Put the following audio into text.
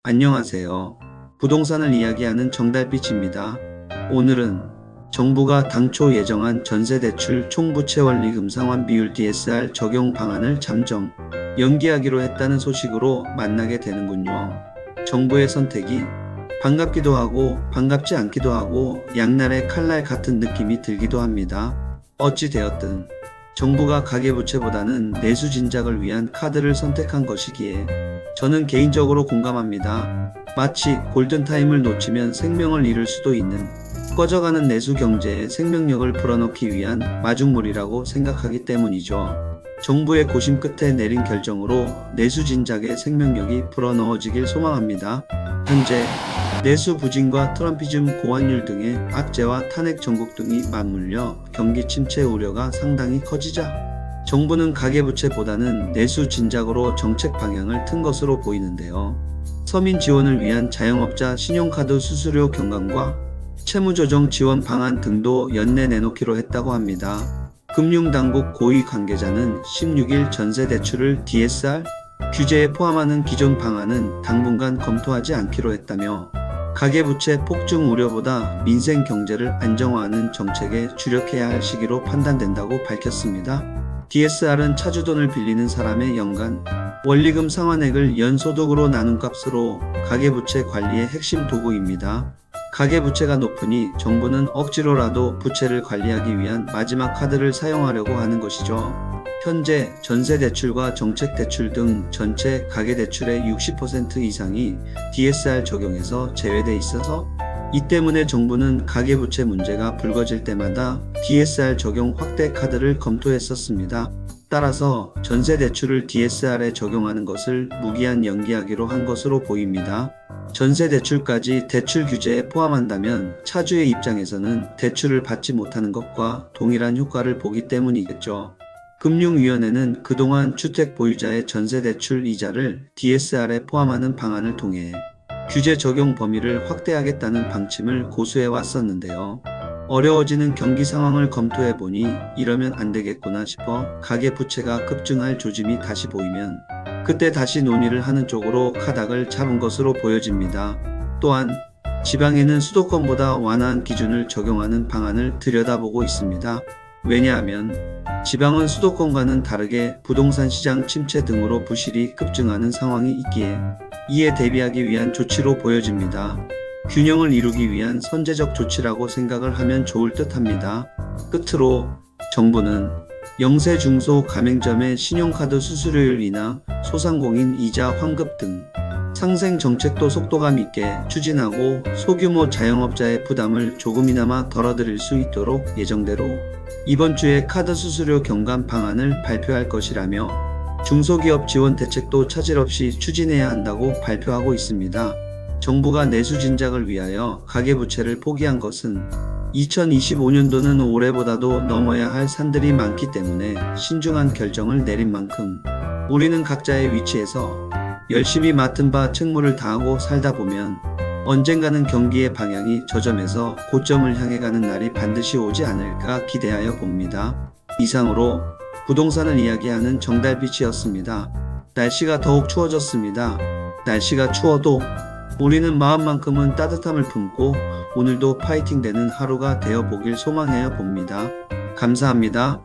안녕하세요. 부동산을 이야기하는 정달빛입니다. 오늘은 정부가 당초 예정한 전세대출 총부채 원리금 상환 비율 DSR 적용 방안을 잠정 연기하기로 했다는 소식으로 만나게 되는군요. 정부의 선택이 반갑기도 하고 반갑지 않기도 하고 양날의 칼날 같은 느낌이 들기도 합니다. 어찌 되었든 정부가 가계부채보다는 내수 진작을 위한 카드를 선택한 것이기에 저는 개인적으로 공감합니다. 마치 골든타임을 놓치면 생명을 잃을 수도 있는 꺼져가는 내수 경제의 생명력을 불어넣기 위한 마중물이라고 생각하기 때문이죠. 정부의 고심 끝에 내린 결정으로 내수 진작의 생명력이 불어넣어지길 소망합니다. 현재 내수 부진과 트럼피즘 고환율 등의 악재와 탄핵 정국 등이 맞물려 경기 침체 우려가 상당히 커지자 정부는 가계부채보다는 내수 진작으로 정책 방향을 튼 것으로 보이는데요. 서민 지원을 위한 자영업자 신용카드 수수료 경감과 채무조정 지원 방안 등도 연내 내놓기로 했다고 합니다. 금융당국 고위 관계자는 16일 전세대출을 DSR 규제에 포함하는 기존 방안은 당분간 검토하지 않기로 했다며 가계부채 폭증 우려보다 민생 경제를 안정화하는 정책에 주력해야 할 시기로 판단된다고 밝혔습니다. DSR은 차주돈을 빌리는 사람의 연간 원리금 상환액을 연소득으로 나눈 값으로 가계부채 관리의 핵심 도구입니다. 가계부채가 높으니 정부는 억지로라도 부채를 관리하기 위한 마지막 카드를 사용하려고 하는 것이죠. 현재 전세대출과 정책대출 등 전체 가계대출의 60% 이상이 DSR 적용에서 제외돼 있어서 이 때문에 정부는 가계부채 문제가 불거질 때마다 DSR 적용 확대 카드를 검토했었습니다. 따라서 전세대출을 DSR에 적용하는 것을 무기한 연기하기로 한 것으로 보입니다. 전세대출까지 대출 규제에 포함한다면 차주의 입장에서는 대출을 받지 못하는 것과 동일한 효과를 보기 때문이겠죠. 금융위원회는 그동안 주택 보유자의 전세대출 이자를 DSR에 포함하는 방안을 통해 규제 적용 범위를 확대하겠다는 방침을 고수해 왔었는데요. 어려워지는 경기 상황을 검토해보니 이러면 안되겠구나 싶어 가계부채가 급증할 조짐이 다시 보이면 그때 다시 논의를 하는 쪽으로 카닥을 잡은 것으로 보여집니다. 또한 지방에는 수도권보다 완화한 기준을 적용하는 방안을 들여다보고 있습니다. 왜냐하면 지방은 수도권과는 다르게 부동산 시장 침체 등으로 부실이 급증하는 상황이 있기에 이에 대비하기 위한 조치로 보여집니다. 균형을 이루기 위한 선제적 조치라고 생각을 하면 좋을 듯 합니다. 끝으로 정부는 영세 중소 가맹점의 신용카드 수수료율 인하, 소상공인 이자 환급 등 상생 정책도 속도감 있게 추진하고 소규모 자영업자의 부담을 조금이나마 덜어드릴 수 있도록 예정대로 이번 주에 카드 수수료 경감 방안을 발표할 것이라며 중소기업 지원 대책도 차질 없이 추진해야 한다고 발표하고 있습니다. 정부가 내수 진작을 위하여 가계부채를 포기한 것은 2025년도는 올해보다도 넘어야 할 산들이 많기 때문에 신중한 결정을 내린 만큼 우리는 각자의 위치에서 열심히 맡은 바 책무를 다하고 살다 보면 언젠가는 경기의 방향이 저점에서 고점을 향해 가는 날이 반드시 오지 않을까 기대하여 봅니다. 이상으로 부동산을 이야기하는 정달빛이었습니다. 날씨가 더욱 추워졌습니다. 날씨가 추워도 우리는 마음만큼은 따뜻함을 품고 오늘도 파이팅 되는 하루가 되어 보길 소망해 봅니다. 감사합니다.